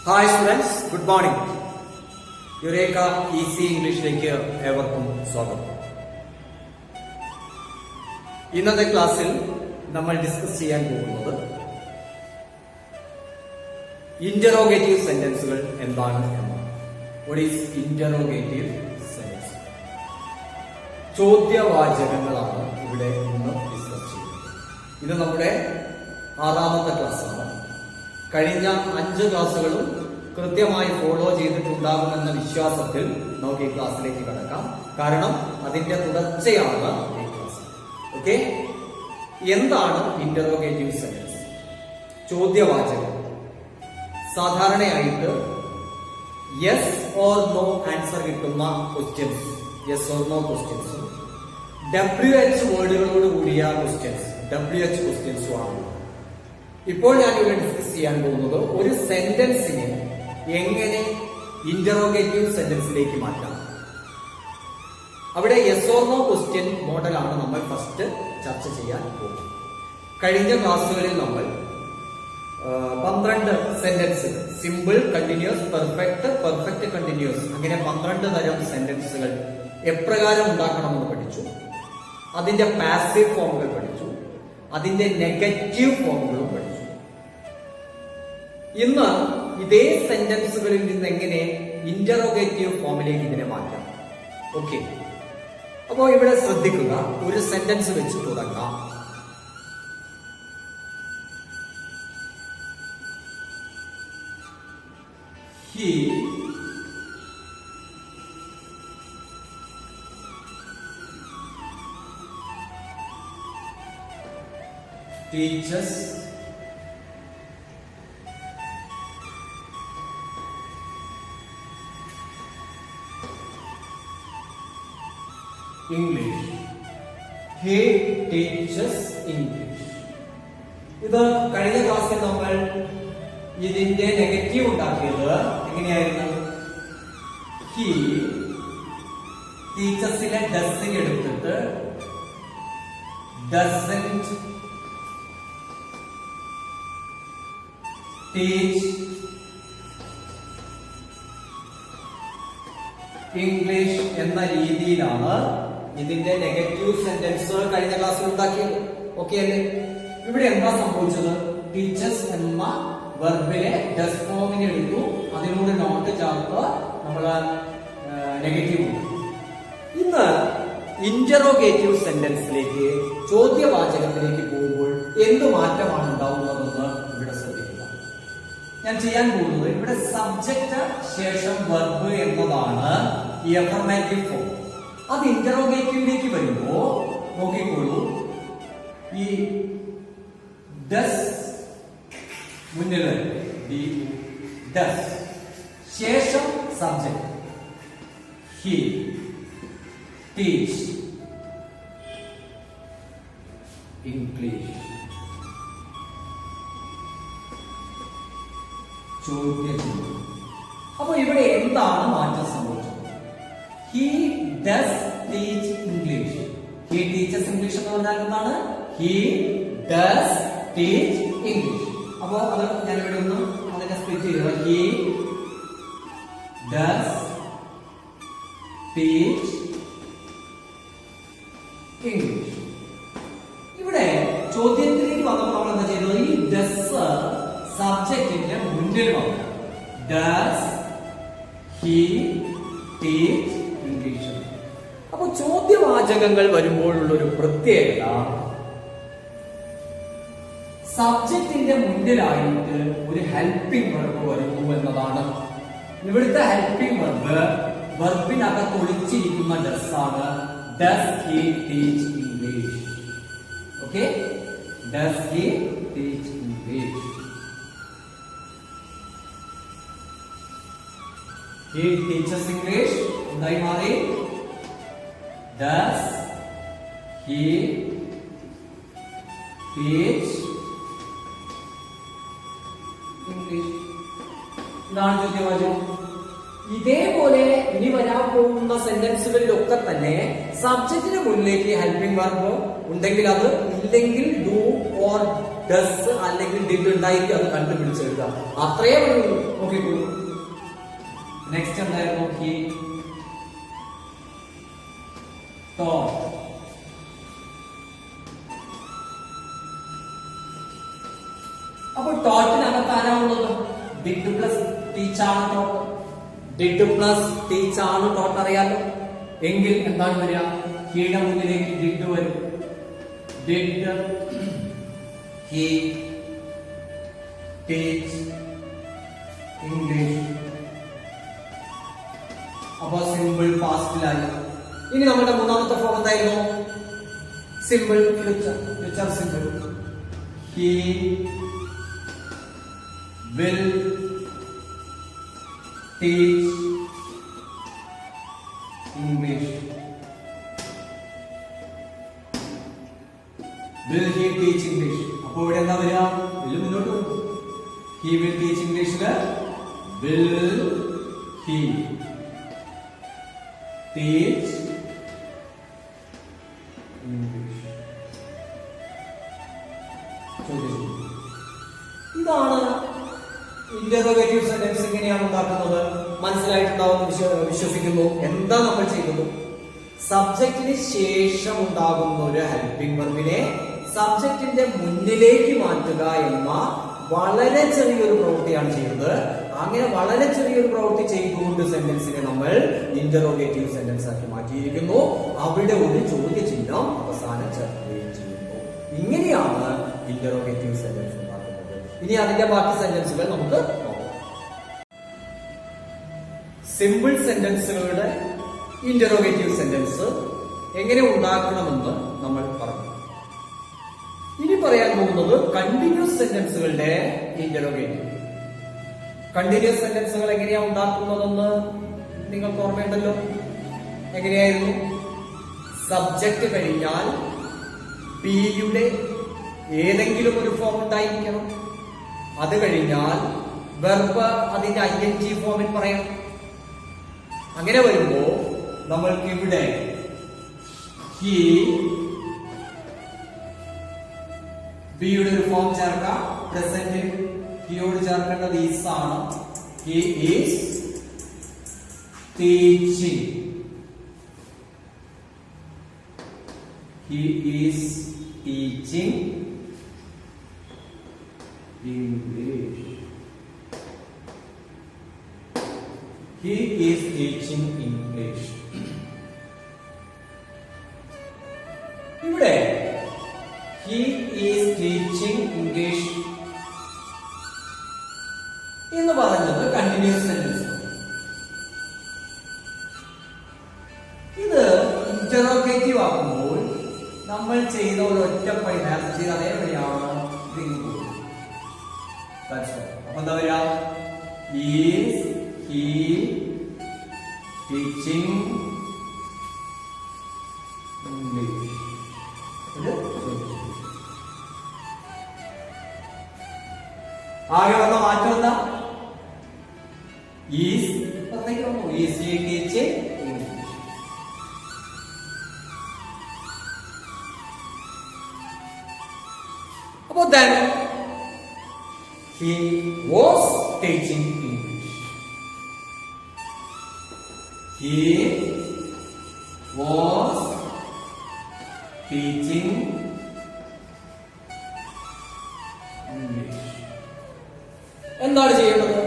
Hi students, good morning. Eureka easy ഇംഗ്ലീഷിലേക്ക് ഏവർക്കും സ്വാഗതം. ഇന്നത്തെ ക്ലാസ്സിൽ നമ്മൾ ഡിസ്കസ് ചെയ്യാൻ പോകുന്നത് ഇന്ററോഗേറ്റീവ് സെന്റൻസുകൾ എന്താണ് എന്നാണ്. What is interrogative sentence? ചോദ്യവാചകങ്ങളാണ് ഇവിടെ ഇന്ന് ഡിസ്കസ് ചെയ്യുന്നത്. ഇത് നമ്മുടെ 6ാമത്തെ ക്ലാസ്സാണ്. കഴിഞ്ഞ 5 ക്ലാസ്സുകളും കൃത്യമായി ഫോളോ ചെയ്തിട്ടുണ്ടാകുമെന്ന വിശ്വാസത്തിൽ നമുക്ക് ഈ ക്ലാസ്സിലേക്ക് കടക്കാം. കാരണം അതിന്റെ തുടർച്ചയാണ് ഈ ക്ലാസ്. ഓക്കെ, എന്താണ് ഇന്ററോഗേറ്റീവ് സെന്റൻസ്? ചോദ്യവാചകം. സാധാരണയായിട്ട് യെസ് ഓർ നോ ആൻസർ കിട്ടുന്ന questions, yes or no questions, WH വേർഡുകളോട് കൂടിയ ക്വസ്റ്റ്യൻസ്, WH ക്വസ്റ്റ്യൻസും ആണ്. ഇപ്പോൾ ഞാൻ ഇവിടെ ഡിസ്കസ് ചെയ്യാൻ പോകുന്നത് ഒരു സെന്റൻസിനെ എങ്ങനെ ഇന്ററോഗേറ്റീവ് സെന്റൻസിലേക്ക് മാറ്റാം. അവിടെ യെസ് ഓർ നോ ക്വസ്റ്റ്യൻ മോഡലാണ് നമ്മൾ ഫസ്റ്റ് ചർച്ച ചെയ്യാൻ പോകുന്നത്. കഴിഞ്ഞ ക്ലാസ്സുകളിൽ നമ്മൾ 12 സെന്റൻസുകൾ, simple, continuous, perfect, perfect continuous, അങ്ങനെ 12 തരം സെന്റൻസുകൾ എപ്രകാരം ഉണ്ടാക്കണമെന്ന് പഠിച്ചു. അതിന്റെ പാസീവ് ഫോമുകൾ പഠിച്ചു, അതിന്റെ നെഗറ്റീവ് ഫോമുകളും പഠിച്ചു. ഇന്ന് ഇതേ സെന്റൻസുകളിൽ നിന്ന് എങ്ങനെ ഇന്ററോഗേറ്റീവ് ഫോമിലേക്ക് ഇതിനെ മാറ്റാം. ഓക്കെ, അപ്പോ ഇവിടെ ശ്രദ്ധിക്കുക. ഒരു സെന്റൻസ് വെച്ച് തുടങ്ങാം. He teaches English. He teaches English. ഇത് കഴിഞ്ഞ ക്ലാസ്സിൽ നമ്മൾ ഇതിന്റെ നെഗറ്റീവ് ഉണ്ടാക്കിയത് എങ്ങനെയായിരുന്നു? ഹി ടീച്ചേഴ്സിലെ ഡസിന് എടുത്തിട്ട് doesn't teach English എന്ന രീതിയിലാണ് ഇതിന്റെ നെഗറ്റീവ് സെന്റൻസ് കഴിഞ്ഞ ക്ലാസ്സിൽ ഉണ്ടാക്കിയത്. ഓക്കെ അല്ലേ? ഇവിടെ എന്താ സംഭവിച്ചത്? ടീച്ചേഴ്സ് എന്ന വെർബിലെ ഡസ് ഫോമിനെ എടുത്തു, അതിനോട് നോട്ട് ചേർത്ത് നമ്മൾ നെഗറ്റീവ് ഉണ്ടാക്കി. ഇന്ന് ഇന്ററോഗേറ്റീവ് സെന്റൻസിലേക്ക്, ചോദ്യവാചകത്തിലേക്ക് പോകുമ്പോൾ എന്ത് മാറ്റമാണ് ഉണ്ടാവുന്നതെന്ന് ഇവിടെ ശ്രദ്ധിക്കുക. ഞാൻ ചെയ്യാൻ പോകുന്നത് ഇവിടെ സബ്ജക്റ്റ് ശേഷം വെർബ് എന്നതാണ് ഈ അഫർമേറ്റീവ് ഫോം. അത് ഇന്ററോഗേറ്റീവിലേക്ക് വരുമ്പോ നോക്കിക്കോളൂ. ഈ ഡസ് മുന്നിൽ ഡസ്, ശേഷം സബ്ജക്ട് ഹി teach English. ചോദ്യം. അപ്പൊ ഇവിടെ എന്താണ് മാറ്റം സംഭവിച്ചത്? He does teach English. He teaches English എന്ന് പറഞ്ഞാൽ എന്താണ്? He does teach English. അപ്പൊ അത് ഞാൻ ഇവിടെ ഒന്ന് അതിനെ സ്പ്ലിറ്റ് ചെയ്യുക. He does teach English. ഇവിടെ ചോദ്യത്തിലേക്ക് വന്നപ്പോൾ നമ്മൾ എന്താ ചെയ്തത്? ഈ ഡസ് സബ്ജക്റ്റിന്റെ മുന്നിൽ വന്നു. Does he teach English. അപ്പൊ ചോദ്യവാചകങ്ങൾ വരുമ്പോഴുള്ള ഒരു പ്രത്യേകത, സബ്ജക്റ്റിന്റെ മുന്നിലായിട്ട് ഒരു ഹെൽപ്പിംഗ് വെർബ് വരുന്നു എന്നതാണ്. ഇവിടുത്തെ ഹെൽപ്പിംഗ് വെർബ് വെർബിനകത്ത് ഒളിച്ചിരിക്കുന്ന ഡസ് ആണ്. Does he teach English? Okay? Does he teach English? He teaches English. എന്തായി മാറി? Does he teach English? ഇതാണ് ചോദ്യവാചകം. ഇതേപോലെ ഇനി വരാൻ പോകുന്ന സെന്റൻസുകളിലൊക്കെ തന്നെ സബ്ജക്റ്റിന് മുന്നിലേക്ക് ഹെൽപ്പിംഗ് വെർബ് ഉണ്ടെങ്കിൽ അത്, ഇല്ലെങ്കിൽ ഡു ഓർ ഡസ് അല്ലെങ്കിൽ ഡിഡ് ഉണ്ടായിരിക്കും, അത് കണ്ടുപിടിച്ചെടുക്കുക. അത്രയേ ഉള്ളൂ. നോക്കിക്കോളൂ. നെക്സ്റ്റ് എന്തായിരുന്നു? He taught. അപ്പൊ ടോട്ടിനകത്ത് ആരാ ഉള്ളത്? ഡിഡ് പ്ലസ് ടീച്ച് ആണ് ടോട്ട്. ഡിഡ് പ്ലസ് ടീച്ച് ആണ് ടോട്ട്, അറിയാലോ. എങ്കിൽ എന്താണ് വരിക? ഹീയുടെ മുന്നിലേക്ക് ഡിഡ് വരും. Did he teach English. അപ്പൊ സിമ്പിൾ പാസ്റ്റിലായി. ഇനി നമ്മുടെ മൂന്നാമത്തെ ഫോം എന്തായിരുന്നു? Simple future. Future simple. He will teach English. Will he teach English? അപ്പോൾ ഇവിടെ എന്താ വരിക? will മുന്നോട്ട് പോകും. He will teach English. Will he teach English? ഇതാണ് ഇന്ററോഗേറ്റീവ് സെന്റൻസ്. എങ്ങനെയാണ് ഉണ്ടാക്കുന്നത്? മനസ്സിലായിട്ടുണ്ടാവുമെന്ന് വിശ്വസിക്കുന്നു. എന്താ നമ്മൾ ചെയ്യുന്നത്? സബ്ജക്റ്റിന് ശേഷം ഉണ്ടാകുന്ന ഒരു ഹെൽപ്പിംഗ് വെർബിനെ സബ്ജക്റ്റിന്റെ മുന്നിലേക്ക് മാറ്റുക എന്ന വളരെ ചെറിയൊരു പ്രവൃത്തിയാണ് ചെയ്യുന്നത്. അങ്ങനെ വളരെ ചെറിയൊരു പ്രവൃത്തി ചെയ്തുകൊണ്ട് സെന്റൻസിനെ നമ്മൾ ഇന്ററോഗേറ്റീവ് സെന്റൻസ് ആക്കി മാറ്റിയിരിക്കുന്നു. അവിടെ ഒരു ചോദ്യചിഹ്നം അവസാനം ചേർക്കുകയും ചെയ്യുന്നു. ഇങ്ങനെയാണ് ഇന്ററോഗേറ്റീവ് സെന്റൻസ് ഉണ്ടാക്കുന്നത്. ഇനി അതിന്റെ ബാക്കി സെന്റൻസുകൾ നമുക്ക് നോക്കാം. സിമ്പിൾ സെന്റൻസുകളുടെ ഇന്ററോഗേറ്റീവ് സെന്റൻസ് എങ്ങനെ ഉണ്ടാക്കണമെന്ന് നമ്മൾ പറഞ്ഞു. ഇനി പറയാൻ പോകുന്നത് കണ്ടിന്യൂസ് സെന്റൻസുകളുടെ ഇന്ററോഗേറ്റീവ്. കണ്ടിന്യൂസ് സെന്റൻസുകൾ എങ്ങനെയാ ഉണ്ടാക്കുന്നതെന്ന് നിങ്ങൾക്ക് ഓർമ്മയുണ്ടല്ലോ. എങ്ങനെയായിരുന്നു? സബ്ജക്റ്റ് കഴിഞ്ഞാൽ പിയുടെ ഏതെങ്കിലും ഒരു ഫോം ഉണ്ടായിരിക്കണം. അത് കഴിഞ്ഞാൽ വെർബ് അതിന്റെ ING ഫോമിൽ പറയണം. അങ്ങനെ വരുമ്പോ നമ്മൾക്ക് ഇവിടെ ഹി ബിയുടെ ഒരു ഫോം ചേർക്കാം. പ്രസന്റ് ഹിയോട് ചേർക്കേണ്ടത് ഈസ് ആണ്. He is teaching. He is teaching English. He is teaching English. ഇവിടെ he is teaching English എന്ന് പറഞ്ഞത് കണ്ടിന്യൂസ് സെന്റൻസ്. ഇത് ഇന്ററോഗേറ്റീവ് ആക്കുമ്പോൾ നമ്മൾ ചെയ്ത ഒരു ഒറ്റപ്പടി നേരത്തെ ചെയ്ത അതേപടിയാണ് ഇതിങ്ങ് പോകുന്നത്. അപ്പൊ എന്താ പറയാ? Is he teaching English? ആകെ വന്ന മാറ്റം എന്താ? Is പറഞ്ഞേക്ക് വന്നു. Is he teaching English? അപ്പൊ then he was teaching English. He was teaching English. എന്താണ് ചെയ്യേണ്ടത്?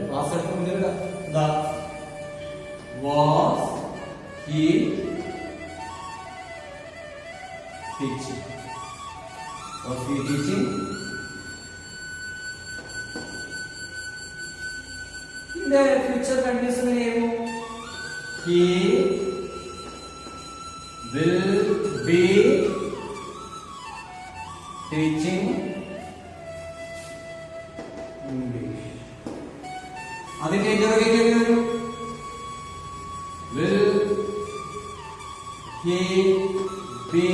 ക്ലാസ് എടുക്കുന്നില്ല. എന്താ? Was he teaching? Was he teaching? ഇതിന്റെ ഫ്യൂച്ചർ കണ്ടിന്യൂസ് എങ്ങനെയായിരുന്നു? He will be teaching English. അതിന്റെ ഇന്ററോഗേറ്റീവ് എങ്ങനെ വരും? Will he be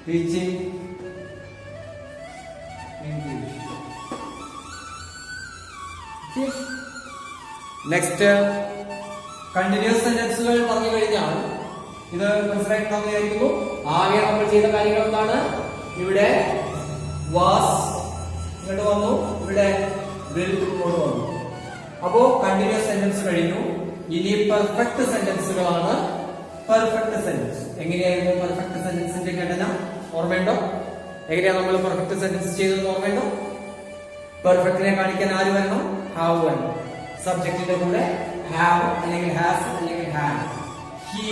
teaching English? Next, continuous സെന്റൻസുകൾ പറഞ്ഞു കഴിഞ്ഞാൽ ഇത് മനസ്സിലായിട്ടുണ്ടാവും വിചാരിക്കുന്നു. ആകെ നമ്മൾ ചെയ്ത കാര്യങ്ങൾ എന്താണ്? ഇവിടെ വാസ് ഇങ്ങോട്ട് വന്നു, ഇവിടെ വിൽ ഇങ്ങോട്ട് വന്നു. അപ്പോ കണ്ടിന്യൂസ് സെന്റൻസ് കഴിഞ്ഞു. ഇനി പെർഫെക്റ്റ് സെന്റൻസുകളാണ്. പെർഫെക്റ്റ് സെന്റൻസ് എങ്ങനെയായിരുന്നു? പെർഫെക്റ്റ് സെന്റൻസിന്റെ ഘടന ഓർമ്മയുണ്ടോ? എങ്ങനെയാ നമ്മൾ പെർഫെക്റ്റ് സെന്റൻസ് ചെയ്തതെന്ന് ഓർമ്മയുണ്ടോ? പെർഫെക്റ്റിനെ കാണിക്കാൻ ആര് വരണം? ഹാവ് വരണം. സബ്ജക്റ്റിന്റെ കൂടെ ഹാവ് അല്ലെങ്കിൽ ഹാസ് അല്ലെങ്കിൽ ഹാവ്. ഹി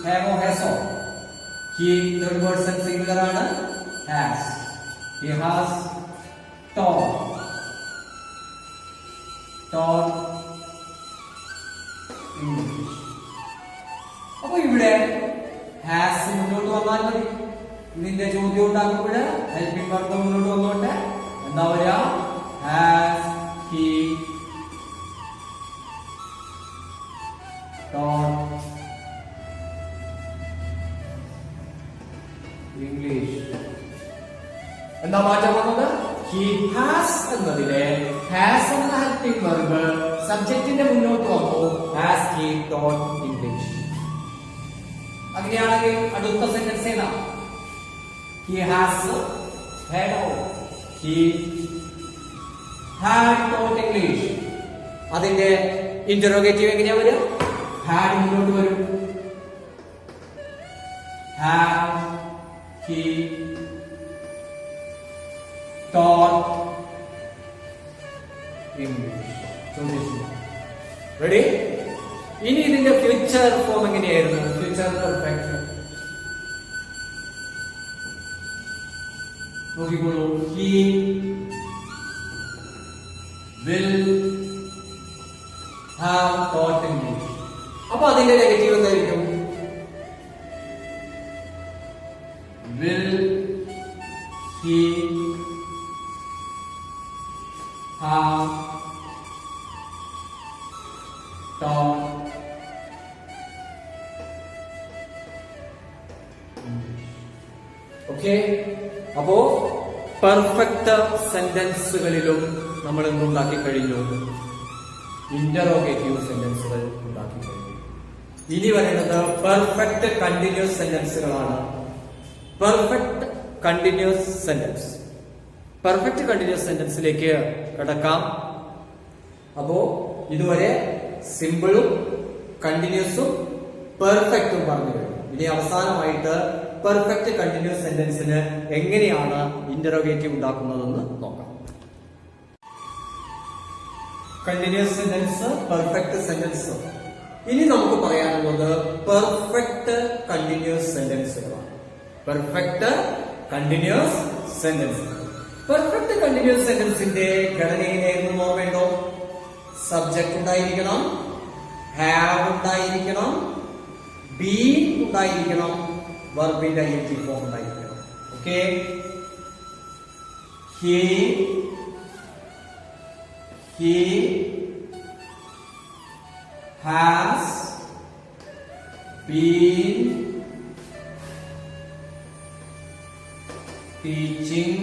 ഹാവോ ഹാസോ. ഹി തേർഡ് പേഴ്സൺ സിംഗുലർ ആണ്. Has. He has taught. taught English. അപ്പൊ ഇവിടെ ഹാസ് മുന്നോട്ട് വന്നാൽ മതി. ഇതിന്റെ ചോദ്യം ഉണ്ടാക്കുമ്പോൾ ഹെൽപ്പിംഗ് വെർബ് മുന്നോട്ട് വന്നോട്ടെ. എന്താ പറയാ? Has he taught English. എന്താ മാറ്റം വന്നത്? ഹി ഹാസ് എന്നതിലെ ഹാസ് എന്ന ഹെൽപ്പിംഗ് വെർബ് സബ്ജക്റ്റിന്റെ മുന്നോട്ട് വന്നു. Has he taught English. അങ്ങനെയാണെങ്കിൽ അടുത്ത സെന്റൻസ് ഏതാ? He has he had taught English. അതിന്റെ ഇന്ററോഗേറ്റീവ് എങ്ങനെയാ വരിക? ഹാഡ് മുന്നോട്ട് വരും. Had he taught English. Ready? ഇനി ഇതിന്റെ ഫ്യൂച്ചർ ഫോം എങ്ങനെയായിരുന്നു? ഫ്യൂച്ചർ പെർഫെക്റ്റ് നോക്കിക്കോളൂ. He will have taught English. അപ്പൊ അതിന്റെ നെഗറ്റീവ് എന്തായിരിക്കും? Will he have taught okay. അപ്പോ പെർഫെക്റ്റ് സെന്റൻസുകളിലും നമ്മൾ എന്തുണ്ടാക്കി കഴിഞ്ഞു? ഇന്ററോഗേറ്റീവ് സെന്റൻസുകൾ ഉണ്ടാക്കി കഴിഞ്ഞു. ഇനി വരുന്നത് പെർഫെക്റ്റ് കണ്ടിന്യൂസ് സെന്റൻസുകളാണ്. Perfect continuous sentence. Perfect continuous സെന്റൻസിലേക്ക് കടക്കാം. അപ്പോ ഇതുവരെ സിമ്പിളും കണ്ടിന്യൂസും പെർഫെക്റ്റും പറഞ്ഞു കഴിഞ്ഞു. ഇനി അവസാനമായിട്ട് പെർഫെക്റ്റ് കണ്ടിന്യൂസ് സെന്റൻസിന് എങ്ങനെയാണ് ഇന്ററോഗേറ്റീവ് ഉണ്ടാക്കുന്നതെന്ന് നോക്കാം. Continuous sentence, perfect sentence. ഇനി നമുക്ക് പറയാനുള്ളത് പെർഫെക്റ്റ് കണ്ടിന്യൂസ് സെന്റൻസുകളാണ്. Perfect continuous sentence. Perfect continuous സെന്റൻസിന്റെ ഘടനയിലായിരുന്നു ഓർമ്മയുണ്ടോ? സബ്ജക്ട് ഉണ്ടായിരിക്കണം, ഹാവ് ഉണ്ടായിരിക്കണം, ബി ഉണ്ടായിരിക്കണം, വെർബിന്റെ ing ഫോം ഉണ്ടായിരിക്കണം. Okay. He has been teaching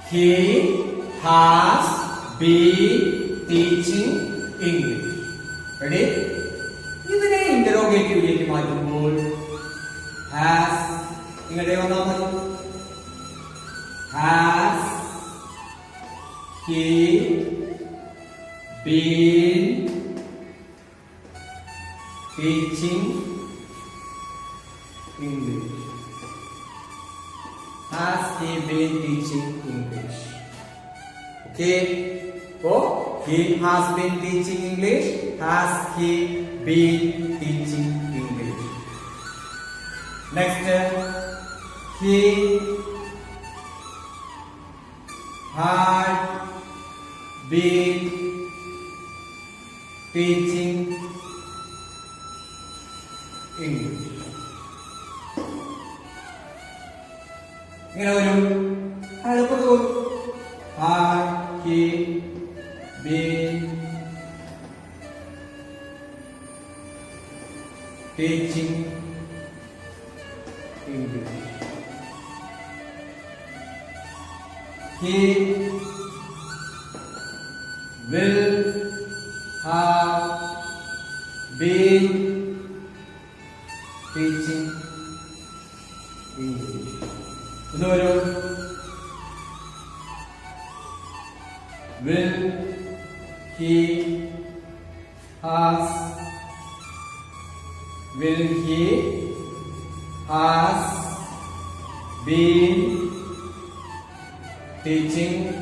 He has been teaching English. Ready? ഇതിനെ ഇന്ററോഗേറ്റീവിലേക്ക് മാറ്റുമ്പോൾ has ഇങ്ങോട്ടേ വന്നാൽ മതി. Has he been teaching English? Has he been teaching English? Okay. So he has been teaching English. Has he been teaching English? Next, he had been teaching English. ഇങ്ങനെ വരും. എളുപ്പത്തിൽ വരും. Had he been teaching English? He will have been teaching English. ഇതൊരു will he has been teaching English.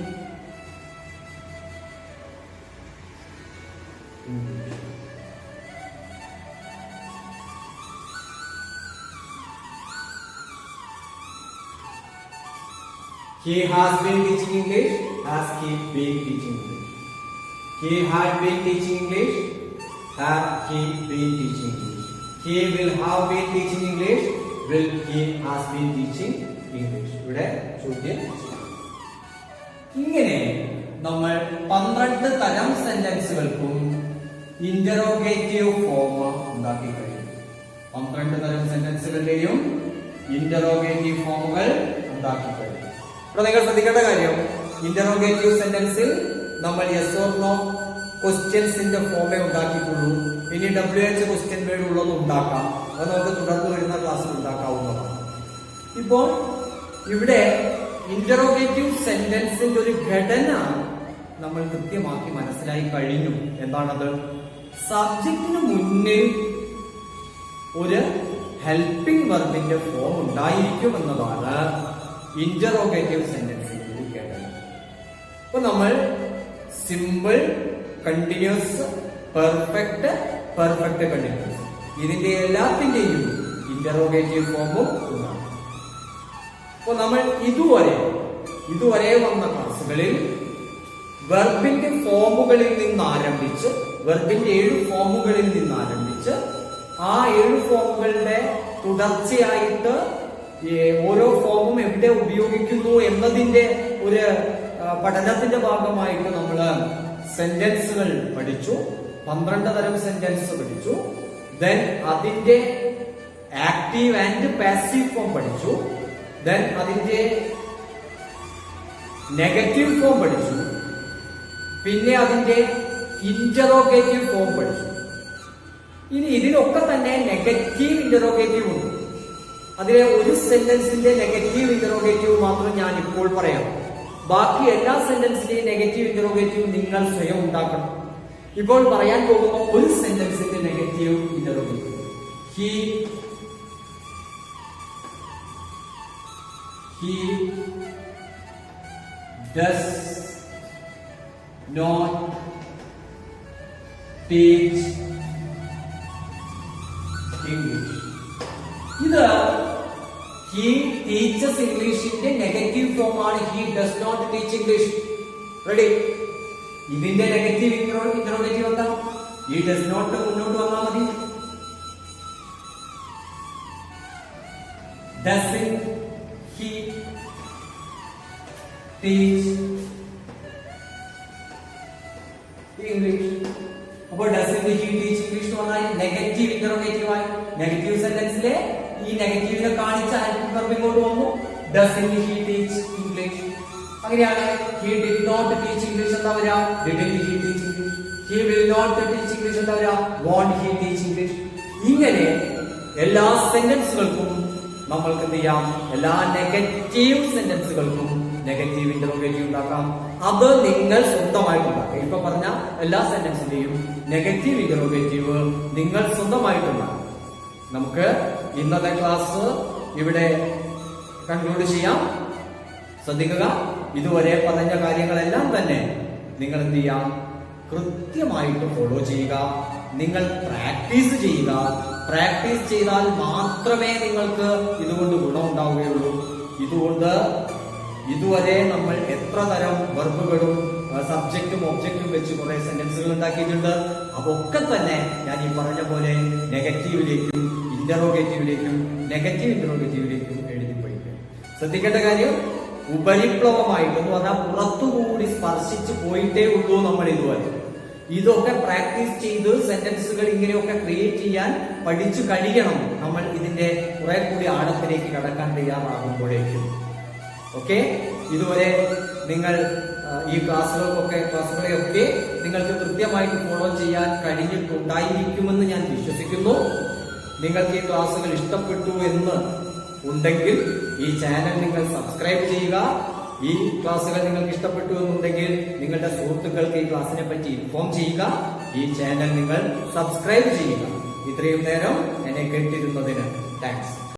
He has been teaching English. Has he been teaching English? He had been teaching English. Have he been teaching English? He will have been teaching English. Will he has been teaching English? ഇവിടെ ചോദ്യം ഇങ്ങനെ നമ്മൾ 12 തരം സെന്റൻസുകൾക്കും interrogative form ഉണ്ടാക്കി കഴിഞ്ഞു. 12 തരം സെന്റൻസുകളുടെയും interrogative ഫോമുകൾ ഉണ്ടാക്കി കഴിഞ്ഞു. അപ്പോൾ നിങ്ങൾ ശ്രദ്ധിക്കേണ്ട കാര്യം, ഇന്ററോഗേറ്റീവ് സെന്റൻസിൽ നമ്മൾ യെസ് ഓർ നോ ക്വസ്റ്റ്യൻസിന്റെ ഫോമേ ഉണ്ടാക്കിയിട്ടുള്ളൂ. ഇനി WH ക്വസ്റ്റ്യൻ വേർഡ് ഉള്ളത് ഉണ്ടാക്കാം. അത് നമുക്ക് തുടർന്ന് വരുന്ന ക്ലാസ്സിൽ ഉണ്ടാക്കാവുന്നതാണ്. ഇപ്പോൾ ഇവിടെ ഇന്ററോഗേറ്റീവ് സെന്റൻസിന്റെ ഒരു ഘടന നമ്മൾ കൃത്യമാക്കി മനസ്സിലായി കഴിഞ്ഞു. എന്താണത്? സബ്ജക്റ്റിന് മുന്നിൽ ഒരു ഹെൽപ്പിംഗ് വെർബിന്റെ ഫോം ഉണ്ടായിരിക്കും എന്നതാണ് ഇന്ററോഗേറ്റീവ് സെന്റൻസിന്റെ ഒരു ഘടന. അപ്പൊ നമ്മൾ simple, continuous, perfect, perfect continuous, ഇതിന്റെ എല്ലാത്തിന്റെയും ഇന്ററോഗേറ്റീവ് ഫോമും ഉണ്ടാകും. അപ്പൊ നമ്മൾ ഇതുവരെ വന്ന ക്ലാസ്സുകളിൽ വെർബിന്റെ ഫോമുകളിൽ നിന്ന് ആരംഭിച്ച്, വെർബിന്റെ 7 ഫോമുകളിൽ നിന്ന് ആരംഭിച്ച് ആ 7 ഫോമുകളുടെ തുടർച്ചയായിട്ട് ഓരോ ഫോമും എവിടെ ഉപയോഗിക്കുന്നു എന്നതിന്റെ ഒരു പഠനത്തിന്റെ ഭാഗമായിട്ട് നമ്മൾ സെന്റൻസുകൾ പഠിച്ചു. 12 തരം സെന്റൻസ് പഠിച്ചു. ദെൻ അതിന്റെ ആക്റ്റീവ് ആൻഡ് പാസീവ് ഫോം പഠിച്ചു. ദെൻ അതിന്റെ നെഗറ്റീവ് ഫോം പഠിച്ചു. പിന്നെ അതിന്റെ ഇന്ററോഗേറ്റീവ് ഫോം പഠിച്ചു. ഇനി ഇതിലൊക്കെ തന്നെ നെഗറ്റീവ് ഇന്ററോഗേറ്റീവ് ഉണ്ട്. അതിലെ ഒരു സെന്റൻസിന്റെ നെഗറ്റീവ് ഇന്ററോഗേറ്റീവ് മാത്രം ഞാൻ ഇപ്പോൾ പറയാം. ബാക്കി എല്ലാ സെന്റൻസിന്റെയും നെഗറ്റീവ് ഇന്ററോഗേറ്റീവ് നിങ്ങൾ സ്വയം ഉണ്ടാക്കണം. ഇപ്പോൾ പറയാൻ പോകുന്ന ഒരു സെന്റൻസിന്റെ negative interrogative, he does not teach English. ഇത് he teaches Englishന്റെ നെഗറ്റീവ് ഫോം ആണ്. he does not teach English. Ready? ഇതിന്റെ നെഗറ്റീവ് ഇന്ററോഗേറ്റീവ് എന്താ? he does not മുന്നോട്ട് വന്നാൽ മതി. doesn't he teach English? അപ്പോൾ doesn't he teach English എന്ന് പറഞ്ഞാൽ നെഗറ്റീവ് ഇന്ററോഗേറ്റീവ് ആയി. നെഗറ്റീവ് സെന്റൻസിലെ ഈ നെഗറ്റീവിനെ കാണിച്ച ഹെൽപ്പിംഗ് വെർബ് ഇങ്ങോട്ട് വന്നു. doesn't he teach English? അങ്ങനെയാണ് he did not teach English എന്താ വരാ? didn't he teach English? he will not teach English എന്താ വരാ? won't he teach English? ഇങ്ങനെ എല്ലാ സെന്റൻസുകൾക്കും നമ്മൾക്ക് എന്ത് ചെയ്യാം? എല്ലാ നെഗറ്റീവ് സെന്റൻസുകൾക്കും നെഗറ്റീവ് ഇന്ററോഗേറ്റീവ് ഉണ്ടാക്കാം. അത് നിങ്ങൾ സ്വന്തമായിട്ടുണ്ടാക്കാം. ഇപ്പൊ പറഞ്ഞ എല്ലാ സെന്റൻസിന്റെയും നെഗറ്റീവ് ഇന്ററോഗേറ്റീവ് നിങ്ങൾ സ്വന്തമായിട്ടുണ്ടാക്കാം. നമുക്ക് ഇന്നത്തെ ക്ലാസ് ഇവിടെ കൺക്ലൂഡ് ചെയ്യാം. ശ്രദ്ധിക്കുക, ഇതുവരെ പറഞ്ഞ കാര്യങ്ങളെല്ലാം തന്നെ നിങ്ങൾ എന്ത് ചെയ്യാം? കൃത്യമായിട്ട് ഫോളോ ചെയ്യുക. നിങ്ങൾ പ്രാക്ടീസ് ചെയ്യുക. പ്രാക്ടീസ് ചെയ്താൽ മാത്രമേ നിങ്ങൾക്ക് ഇതുകൊണ്ട് ഗുണമുണ്ടാവുകയുള്ളൂ. ഇതുകൊണ്ട് ഇതുവരെ നമ്മൾ എത്ര തരം വെർബുകളും സബ്ജക്റ്റും ഒബ്ജക്റ്റും വെച്ച് കുറെ സെന്റൻസുകൾ ഉണ്ടാക്കിയിട്ടുണ്ട്. അതൊക്കെ തന്നെ ഞാൻ ഈ പറഞ്ഞ പോലെ നെഗറ്റീവിലേക്കും ഇന്ററോഗേറ്റീവിലേക്കും നെഗറ്റീവ് ഇന്ററോഗേറ്റീവിലേക്കും എഴുതിപ്പോയിട്ടുണ്ട്. ശ്രദ്ധിക്കേണ്ട കാര്യം, ഉപരിപ്ലവമായിട്ട് എന്ന് പറഞ്ഞാൽ പുറത്തുകൂടി സ്പർശിച്ച് പോയിട്ടേ ഉള്ളൂ നമ്മൾ ഇതുവരെ. ഇതൊക്കെ പ്രാക്ടീസ് ചെയ്ത് സെന്റൻസുകൾ ഇങ്ങനെയൊക്കെ ക്രിയേറ്റ് ചെയ്യാൻ പഠിച്ചു കഴിയണം നമ്മൾ ഇതിന്റെ കുറെ കൂടി ആഴത്തിലേക്ക് കടക്കാൻ തയ്യാറാകുമ്പോഴേക്കും. ഓക്കെ, ഇതുവരെ നിങ്ങൾ ഈ ക്ലാസ്സുകളെയൊക്കെ നിങ്ങൾക്ക് കൃത്യമായിട്ട് ഫോളോ ചെയ്യാൻ കഴിഞ്ഞിട്ടുണ്ടായിരിക്കുമെന്ന് ഞാൻ വിശ്വസിക്കുന്നു. നിങ്ങൾക്ക് ഈ ക്ലാസ്സുകൾ ഇഷ്ടപ്പെട്ടു എന്ന് ഉണ്ടെങ്കിൽ ഈ ചാനൽ നിങ്ങൾ സബ്സ്ക്രൈബ് ചെയ്യുക. ഈ ക്ലാസ്സുകൾ നിങ്ങൾക്ക് ഇഷ്ടപ്പെട്ടു എന്നുണ്ടെങ്കിൽ നിങ്ങളുടെ സുഹൃത്തുക്കൾക്ക് ഈ ക്ലാസ്സിനെ പറ്റി ഇൻഫോം ചെയ്യുക. ഈ ചാനൽ നിങ്ങൾ സബ്സ്ക്രൈബ് ചെയ്യുക. ഇത്രയും നേരം എന്നെ കേട്ടിരുന്നതിന് താങ്ക്സ്.